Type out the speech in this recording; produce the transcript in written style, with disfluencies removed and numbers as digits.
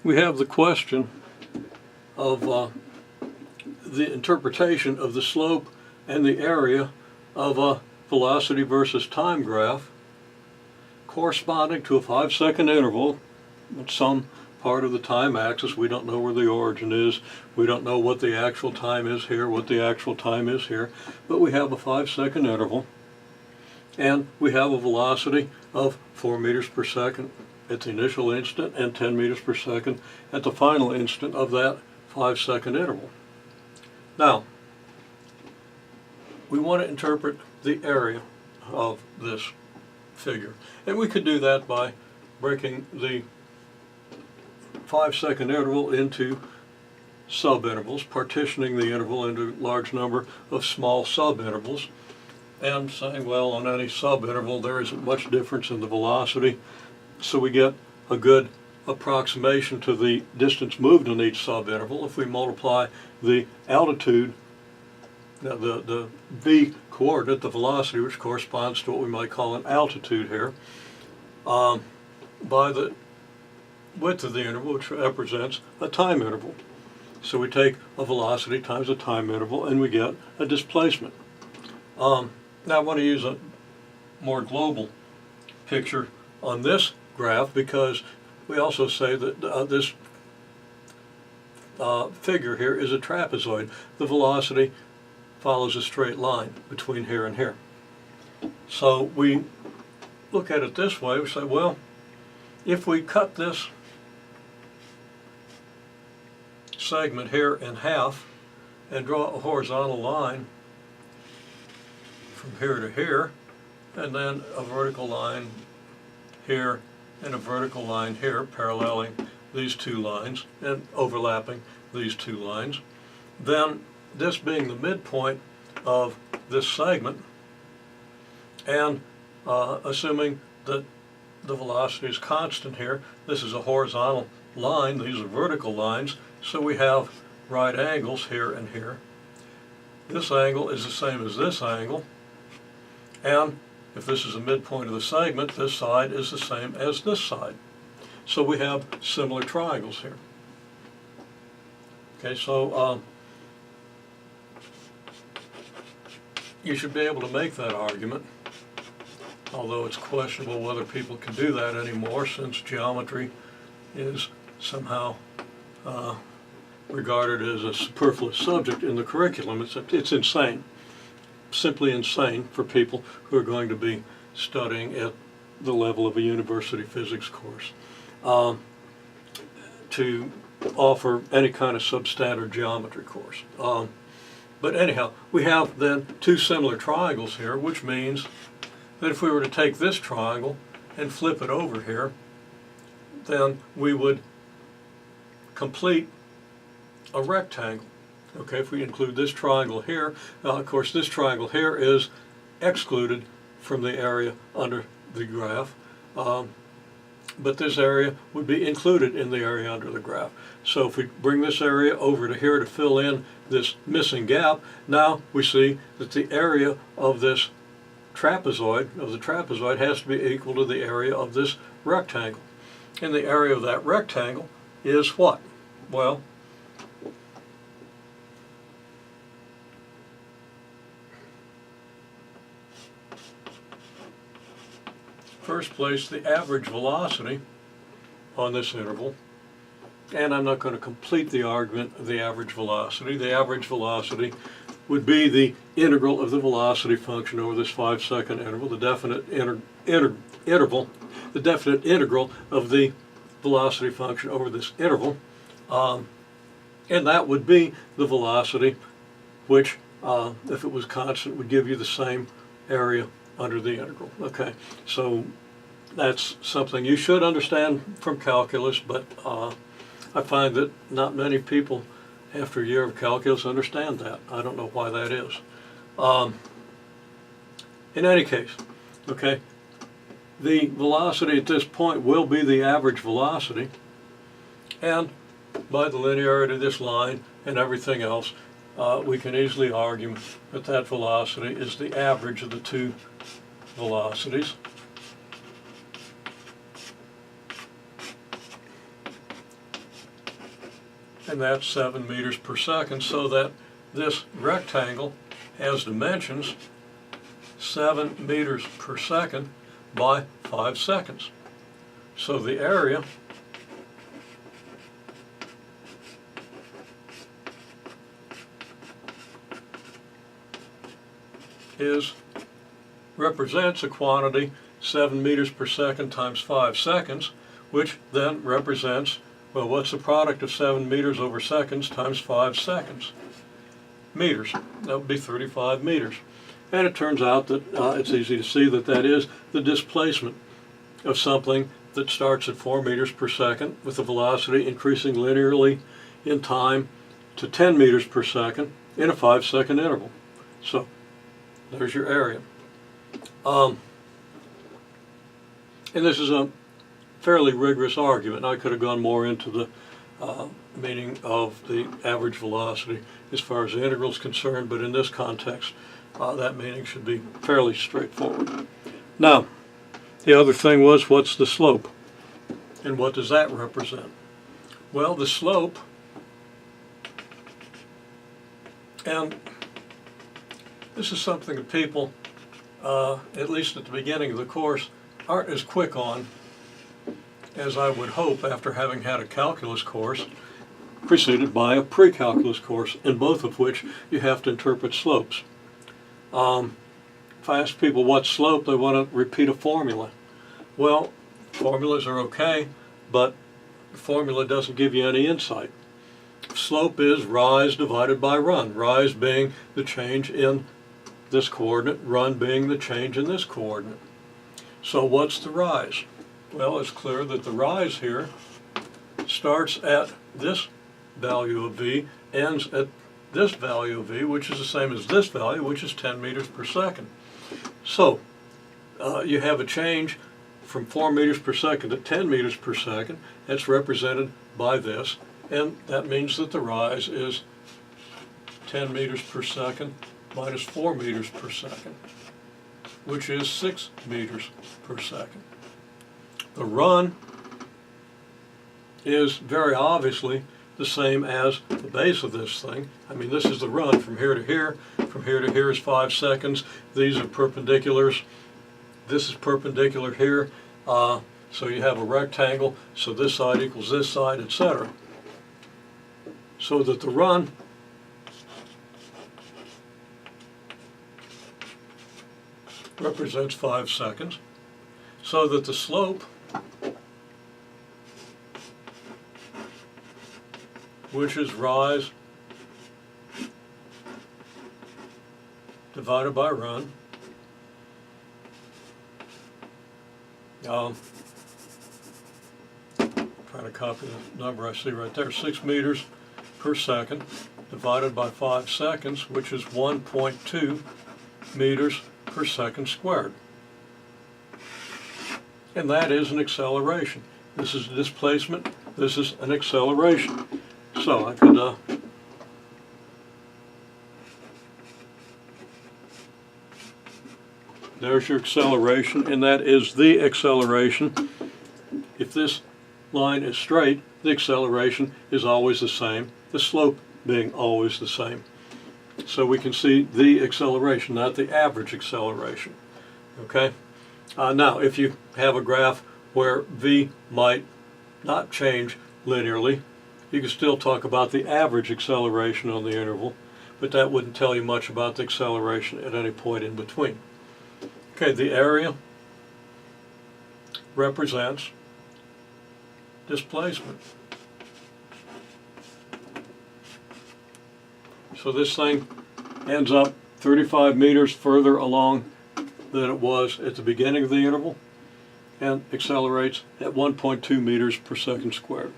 we have the question of the interpretation of the slope and the area of a velocity versus time graph corresponding to a 5-second interval at some part of the time axis. We don't know where the origin is. We don't know what the actual time is here, what the actual time is here, but we have a 5-second interval, and we have a velocity of 4 meters per second at the initial instant and 10 meters per second at the final instant of that 5-second interval. Now, we want to interpret the area of this figure, and we could do that by breaking the 5-second interval into subintervals, partitioning the interval into a large number of small subintervals, and saying, well, on any subinterval there isn't much difference in the velocity, so we get a good approximation to the distance moved in each subinterval if we multiply the altitude, the v coordinate, the velocity, which corresponds to what we might call an altitude here, by the width of the interval, which represents a time interval. So we take a velocity times a time interval and we get a displacement. Now I want to use a more global picture on this graph, because we also say that this figure here is a trapezoid. The velocity follows a straight line between here and here. So we look at it this way. We say, well, if we cut this segment here in half and draw a horizontal line from here to here, and then a vertical line here and a vertical line here paralleling these two lines and overlapping these two lines, then this being the midpoint of this segment, and assuming that the velocity is constant here, this is a horizontal line, these are vertical lines, so we have right angles here and here. This angle is the same as this angle, and if this is the midpoint of the segment, this side is the same as this side. So we have similar triangles here. Okay, so you should be able to make that argument, although it's questionable whether people can do that anymore, since geometry is somehow regarded as a superfluous subject in the curriculum. It's insane, simply insane for people who are going to be studying at the level of a university physics course to offer any kind of substandard geometry course. But anyhow, we have then two similar triangles here, which means that if we were to take this triangle and flip it over here, then we would complete a rectangle. Okay, if we include this triangle here, of course this triangle here is excluded from the area under the graph, but this area would be included in the area under the graph. So if we bring this area over to here to fill in this missing gap, now we see that the area of this trapezoid, has to be equal to the area of this rectangle. And the area of that rectangle is what? Well, first place, the average velocity on this interval, and I'm not going to complete the argument of the average velocity. The average velocity would be the integral of the velocity function over this 5-second interval, the definite interval, the definite integral of the velocity function over this interval, and that would be the velocity which, if it was constant, would give you the same area under the integral. Okay, so that's something you should understand from calculus, but I find that not many people after a year of calculus understand that. I don't know why that is. In any case, okay, the velocity at this point will be the average velocity, and by the linearity of this line and everything else, we can easily argue that that velocity is the average of the two velocities. and that's 7 meters per second, so that this rectangle has dimensions 7 meters per second by 5 seconds. So the area represents a quantity 7 meters per second times 5 seconds, which then represents, well, what's the product of 7 meters over seconds times 5 seconds? Meters. That would be 35 meters. And it turns out that it's easy to see that that is the displacement of something that starts at 4 meters per second with the velocity increasing linearly in time to 10 meters per second in a 5-second interval. So there's your area. And this is a fairly rigorous argument. I could have gone more into the meaning of the average velocity as far as the integral is concerned, but in this context, that meaning should be fairly straightforward. Now, the other thing was, what's the slope? And what does that represent? Well, the slope, and this is something that people, at least at the beginning of the course, aren't as quick on as I would hope after having had a calculus course preceded by a pre-calculus course, in both of which you have to interpret slopes. If I ask people what slope, they want to repeat a formula. Well, formulas are okay, but the formula doesn't give you any insight. Slope is rise divided by run, rise being the change in this coordinate, run being the change in this coordinate. So what's the rise? Well, it's clear that the rise here starts at this value of v, ends at this value of v, which is the same as this value, which is 10 meters per second. So you have a change from 4 meters per second to 10 meters per second. That's represented by this, and that means that the rise is 10 meters per second minus 4 meters per second, which is 6 meters per second. The run is very obviously the same as the base of this thing. I mean, this is the run from here to here. From here to here is 5 seconds. These are perpendiculars. This is perpendicular here. So you have a rectangle, so this side equals this side, etc. So that the run represents 5 seconds. So that the slope, which is rise divided by run, trying to copy the number I see right there, 6 meters per second divided by 5 seconds, which is 1.2 meters per second squared. And that is an acceleration. This is a displacement, this is an acceleration. So I could there's your acceleration, and that is the acceleration. If this line is straight, the acceleration is always the same, the slope being always the same. So we can see the acceleration, not the average acceleration. Okay? Now, if you have a graph where v might not change linearly, you can still talk about the average acceleration on the interval, but that wouldn't tell you much about the acceleration at any point in between. Okay, the area represents displacement. So this thing ends up 35 meters further along than it was at the beginning of the interval and accelerates at 1.2 meters per second squared.